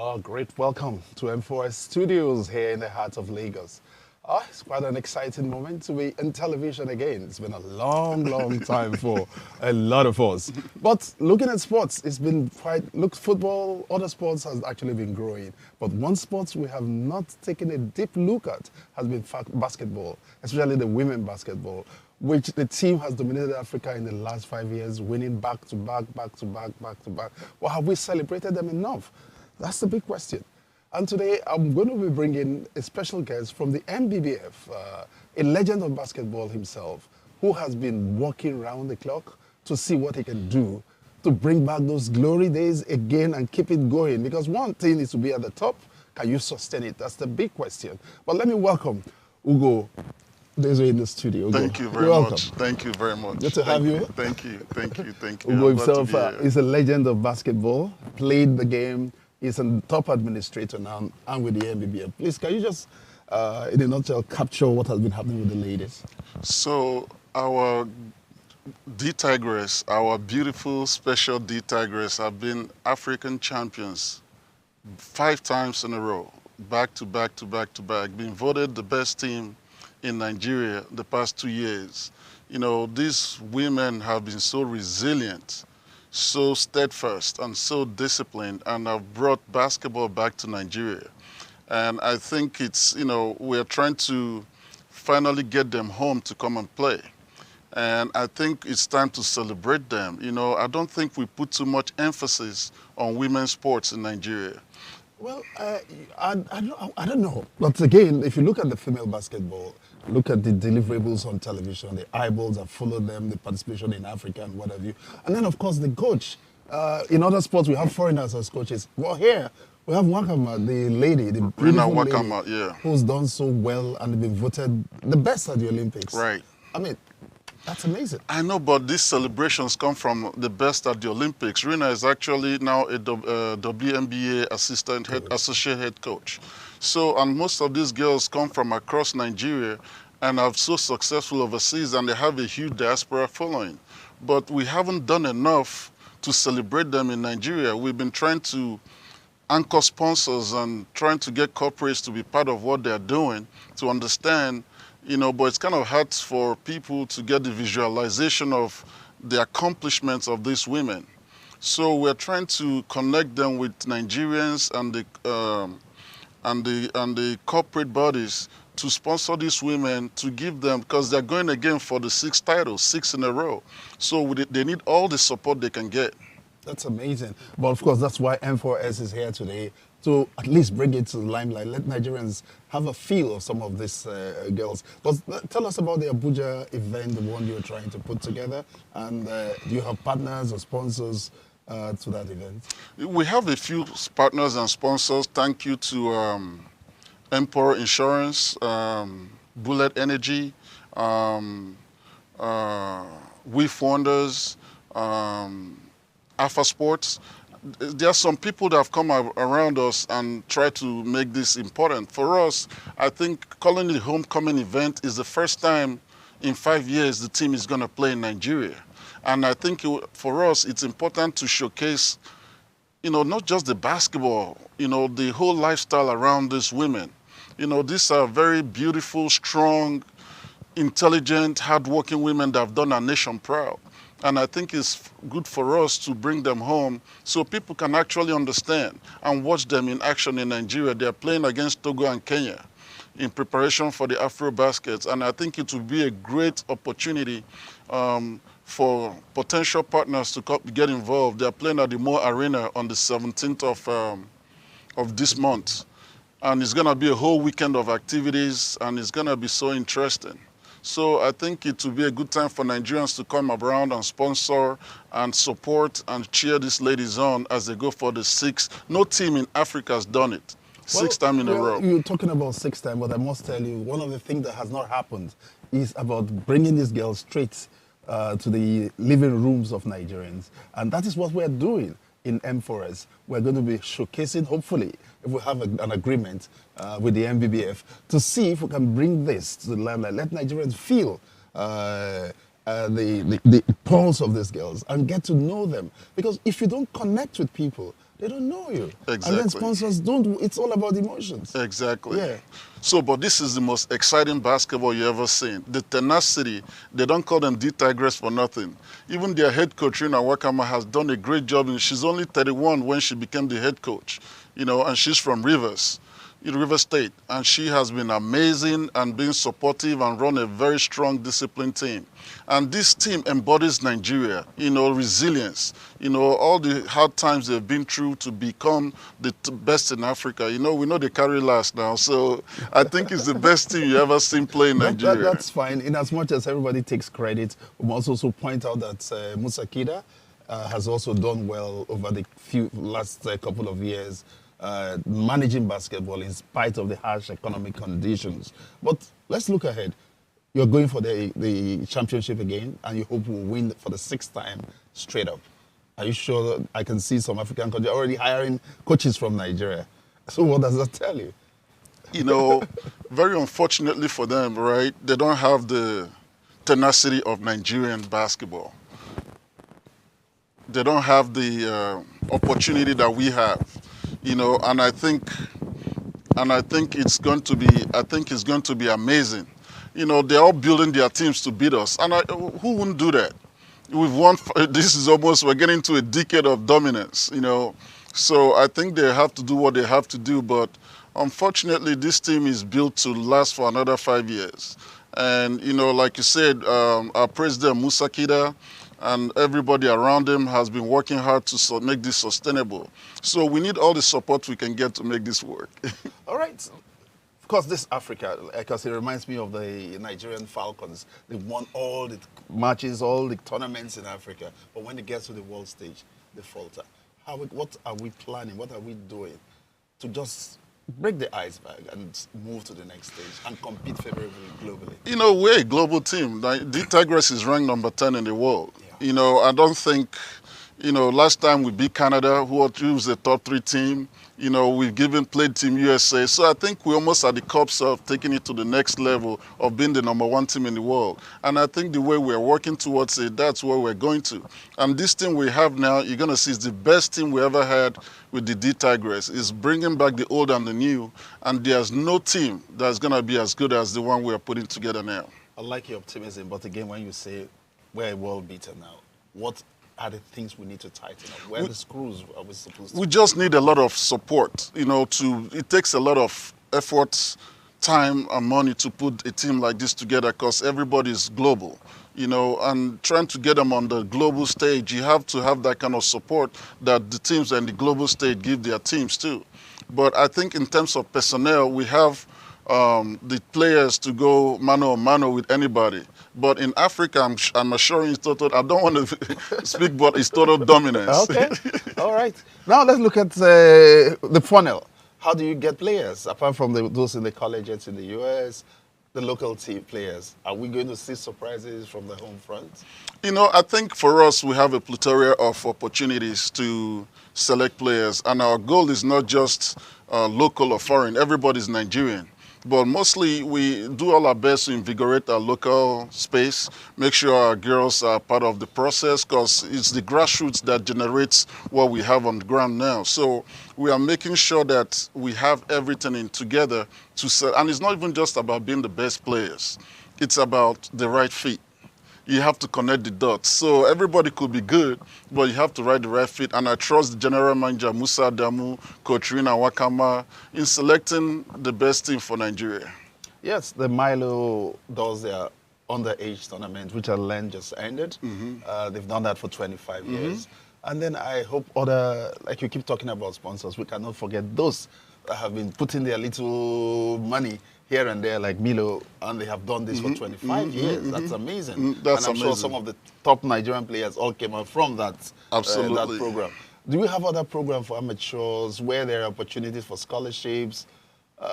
Oh, great welcome to M4S Studios here in the heart of Lagos. It's quite an exciting moment to be in television again. It's been a long, long time for a lot of us. But looking at sports, it's been football, other sports has actually been growing. But one sport we have not taken a deep look at has been basketball, especially the women basketball, which the team has dominated Africa in the last 5 years, winning back to back. Well, have we celebrated them enough? That's the big question. And today, I'm going to be bringing a special guest from the MBBF, a legend of basketball himself, who has been working around the clock to see what he can do to bring back those glory days again and keep it going. Because one thing is to be at the top. Can you sustain it? That's the big question. But let me welcome Ugo Edezue in the studio. Ugo, thank you very much. Thank you very much. Good to have you. Thank you. Ugo himself is a legend of basketball, played the game. He's a top administrator now and with the MBBF. Please, can you just, in a nutshell, capture what has been happening with the ladies? So our D-Tigress, our beautiful special D-Tigress have been African champions 5 times in a row, back to back, been voted the best team in Nigeria the past 2 years. You know, these women have been so resilient, so steadfast and so disciplined, and have brought basketball back to Nigeria. And I think it's, you know, we're trying to finally get them home to come and play. And I think it's time to celebrate them. You know, I don't think we put too much emphasis on women's sports in Nigeria. Well, I don't know. But again, if you look at the female basketball, look at the deliverables on television, the eyeballs that follow them, the participation in Africa and what have you. And then, of course, the coach. In other sports, we have foreigners as coaches. Well, here, we have Wakama, the lady, the beautiful Wakama, lady, yeah, who's done so well and been voted the best at the Olympics. Right. I mean, that's amazing. I know, but these celebrations come from the best at the Olympics. Rina is actually now a WNBA associate head coach. So, and most of these girls come from across Nigeria and are so successful overseas, and they have a huge diaspora following. But we haven't done enough to celebrate them in Nigeria. We've been trying to anchor sponsors and trying to get corporates to be part of what they're doing, to understand, you know, but it's kind of hard for people to get the visualization of the accomplishments of these women. So we're trying to connect them with Nigerians and the corporate bodies to sponsor these women, to give them, because they're going again for the 6 titles, 6 in a row. So they need all the support they can get. That's amazing. But of course, that's why M4S is here today, to at least bring it to the limelight, let Nigerians have a feel of some of these girls. But tell us about the Abuja event, the one you're trying to put together, and do you have partners or sponsors to that event? We have a few partners and sponsors. Thank you to Emperor Insurance, Bullet Energy, With Wonders, Alpha Sports. There are some people that have come around us and tried to make this important. For us, I think calling it a homecoming event is the first time in 5 years the team is going to play in Nigeria. And I think for us, it's important to showcase, you know, not just the basketball, you know, the whole lifestyle around these women. You know, these are very beautiful, strong, intelligent, hardworking women that have done our nation proud. And I think it's good for us to bring them home so people can actually understand and watch them in action in Nigeria. They're playing against Togo and Kenya in preparation for the Afro Baskets. And I think it will be a great opportunity for potential partners to get involved. They're playing at the Mo Arena on the 17th of this month. And it's going to be a whole weekend of activities, and it's going to be so interesting. So I think it will be a good time for Nigerians to come around and sponsor and support and cheer these ladies on as they go for the 6th. No team in Africa has done it. 6th time in a row. You're talking about 6th time, but I must tell you, one of the things that has not happened is about bringing these girls straight to the living rooms of Nigerians. And that is what we're doing in M4S. We're going to be showcasing, hopefully, if we have an agreement with the MBBF, to see if we can bring this to the limelight. Let Nigerians feel the pulse of these girls and get to know them. Because if you don't connect with people, They don't know you. Exactly. And then sponsors don't. It's all about emotions. Exactly. Yeah. So, but this is the most exciting basketball you ever seen. The tenacity, they don't call them D-Tigress for nothing. Even their head coach, Trina Wakama, has done a great job. And she's only 31 when she became the head coach, and she's from Rivers State. And she has been amazing and been supportive and run a very strong, disciplined team. And this team embodies Nigeria, resilience, all the hard times they've been through to become the best in Africa. We know they carry last now, so I think it's the best team you ever seen play in Nigeria. That's fine. In as much as everybody takes credit, we must also point out that Musa Kida has also done well over the last couple of years, managing basketball in spite of the harsh economic conditions. But let's look ahead. You're going for the championship again, and you hope we'll win for the 6th time straight up. Are you sure? I can see some African countries already hiring coaches from Nigeria. So what does that tell you? Very unfortunately for them, right, they don't have the tenacity of Nigerian basketball. They don't have the opportunity that we have, and I think it's going to be amazing. They're all building their teams to beat us. And who wouldn't do that? We've won, we're getting to a decade of dominance, So I think they have to do what they have to do. But unfortunately, this team is built to last for another 5 years. And, like you said, our president, Musa Kida, and everybody around him has been working hard to make this sustainable. So we need all the support we can get to make this work. All right. Of course, this Africa, because it reminds me of the Nigerian Falcons. They won all the matches, all the tournaments in Africa. But when it gets to the world stage, they falter. What are we planning? What are we doing to just break the iceberg and move to the next stage and compete favorably globally? We're a global team. The Tigers is ranked number 10 in the world. Yeah. I don't think, last time we beat Canada, who was the top 3 team. We've played Team USA. So I think we almost at the cups of taking it to the next level of being the number 1 team in the world. And I think the way we're working towards it, that's where we're going to. And this team we have now, you're going to see, is the best team we ever had with the D-Tigress. It's bringing back the old and the new. And there's no team that's going to be as good as the one we're putting together now. I like your optimism, but again, when you say we're world beater now, what are the things we need to tighten up? Where the screws are we supposed to? We just need a lot of support, it takes a lot of effort, time and money to put a team like this together because everybody is global, and trying to get them on the global stage, you have to have that kind of support that the teams and the global stage give their teams too. But I think in terms of personnel, we have the players to go mano a mano with anybody. But in Africa, I'm assuring it's total, I don't want to speak, but it's total dominance. Okay, all right. Now let's look at the funnel. How do you get players? Apart from those in the colleges in the US, the local team players, are we going to see surprises from the home front? I think for us, we have a plethora of opportunities to select players. And our goal is not just local or foreign. Everybody's Nigerian. But mostly we do all our best to invigorate our local space, make sure our girls are part of the process because it's the grassroots that generates what we have on the ground now. So we are making sure that we have everything in together to sell. And it's not even just about being the best players. It's about the right fit. You have to connect the dots. So everybody could be good, but you have to write the right fit. And I trust the general manager, Musa Adamu, Coach Trina Wakama, in selecting the best team for Nigeria. Yes, the Milo does their underage tournament, which I learned just ended. They've done that for 25 years. And then I hope like you keep talking about sponsors, we cannot forget those that have been putting their little money here and there, like Milo, and they have done this for 25 years. That's amazing. That's and I'm sure some of the top Nigerian players all came out from that, that program. Do we have other programs for amateurs where there are opportunities for scholarships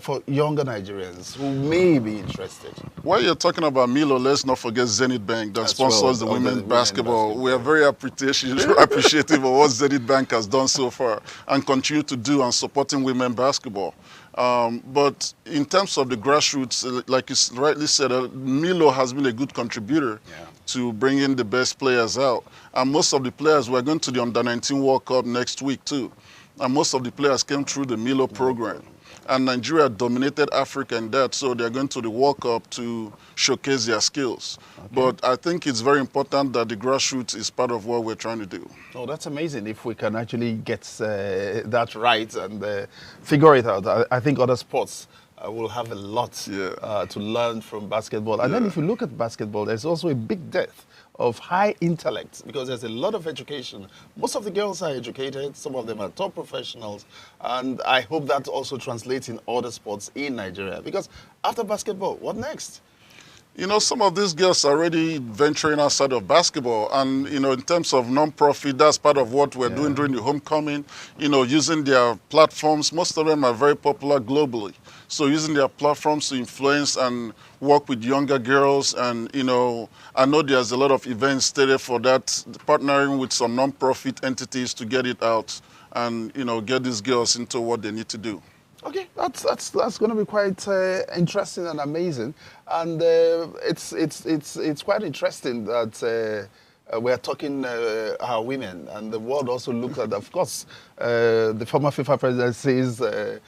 for younger Nigerians who may be interested? While you're talking about Milo, let's not forget Zenith Bank that sponsors the women's basketball. We are very appreciative of what Zenith Bank has done so far and continue to do on supporting women basketball. But in terms of the grassroots, like you rightly said, Milo has been a good contributor to bringing the best players out. And most of the players, we're going to the Under-19 World Cup next week too. and most of the players came through the Milo program. And Nigeria dominated Africa in that, so they're going to the World Cup to showcase their skills. Okay. But I think it's very important that the grassroots is part of what we're trying to do. Oh, that's amazing. If we can actually get that right and figure it out, I think other sports will have a lot to learn from basketball. And then if you look at basketball, there's also a big depth of high intellect, because there's a lot of education. Most of the girls are educated, some of them are top professionals, and I hope that also translates in other sports in Nigeria, because after basketball, what next? You know, some of these girls are already venturing outside of basketball, and, you know, in terms of non-profit, that's part of what we're doing during the homecoming, you know, using their platforms. Most of them are very popular globally. So using their platforms to influence and work with younger girls, and, you know, I know there's a lot of events stated for that, partnering with some non-profit entities to get it out and, you know, get these girls into what they need to do. Okay, that's going to be quite interesting and amazing, and it's quite interesting that we are talking our women, and the world also looks at, of course, the former FIFA president says the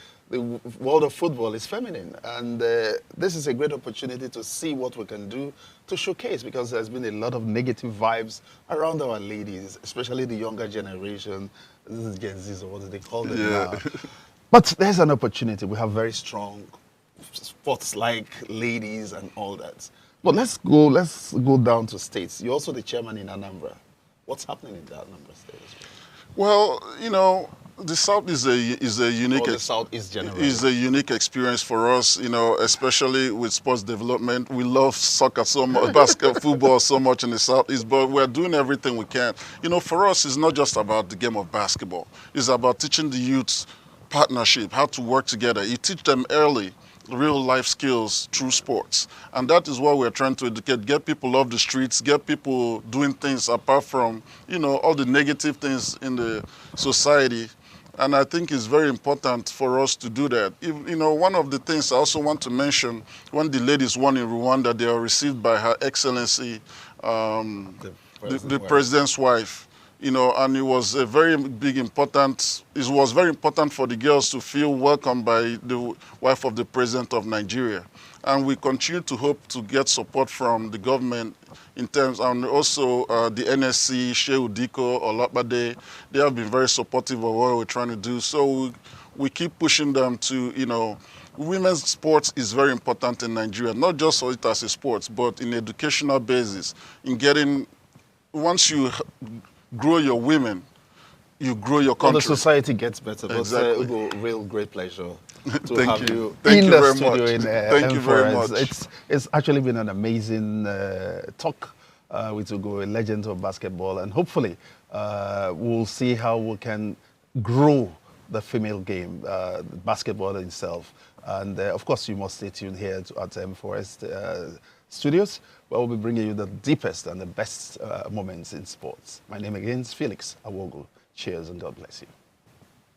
world of football is feminine, and this is a great opportunity to see what we can do to showcase, because there's been a lot of negative vibes around our ladies, especially the younger generation. This is Gen Zs, or what do they call them now? But there's an opportunity. We have very strong sports like ladies and all that. But let's go down to states. You're also the chairman in Anambra. What's happening in the Anambra state? Well, you know, the South is a unique the South is a unique experience for us, you know, especially with sports development. We love soccer so much, basketball, football so much in the Southeast, but we're doing everything we can. You know, for us, it's not just about the game of basketball. It's about teaching the youths partnership, how to work together. You teach them early real life skills through sports, and that is what we're trying to educate, get people off the streets, get people doing things apart from, you know, all the negative things in the society. And I think it's very important for us to do that. You know, one of the things I also want to mention, when the ladies won in Rwanda, they were received by Her Excellency, the President's wife. You know, and it was a very important for the girls to feel welcomed by the wife of the President of Nigeria. And we continue to hope to get support from the government in terms, and also the NSC, Shehu Diko, Olapade. They have been very supportive of what we're trying to do. So we keep pushing them to, you know, women's sports is very important in Nigeria, not just for it as a sport, but in educational basis, in getting, once you grow your women, you grow your country. Well, the society gets better. Exactly. But Ugo, real great pleasure to Thank have you Thank in you the very studio much. in Thank you very much. It's actually been an amazing talk with Ugo, a legend of basketball, and hopefully we'll see how we can grow the female game, basketball itself. And of course, you must stay tuned here at M4S Studios, where we'll be bringing you the deepest and the best moments in sports. My name again is Felix Awogu. Cheers and God bless you.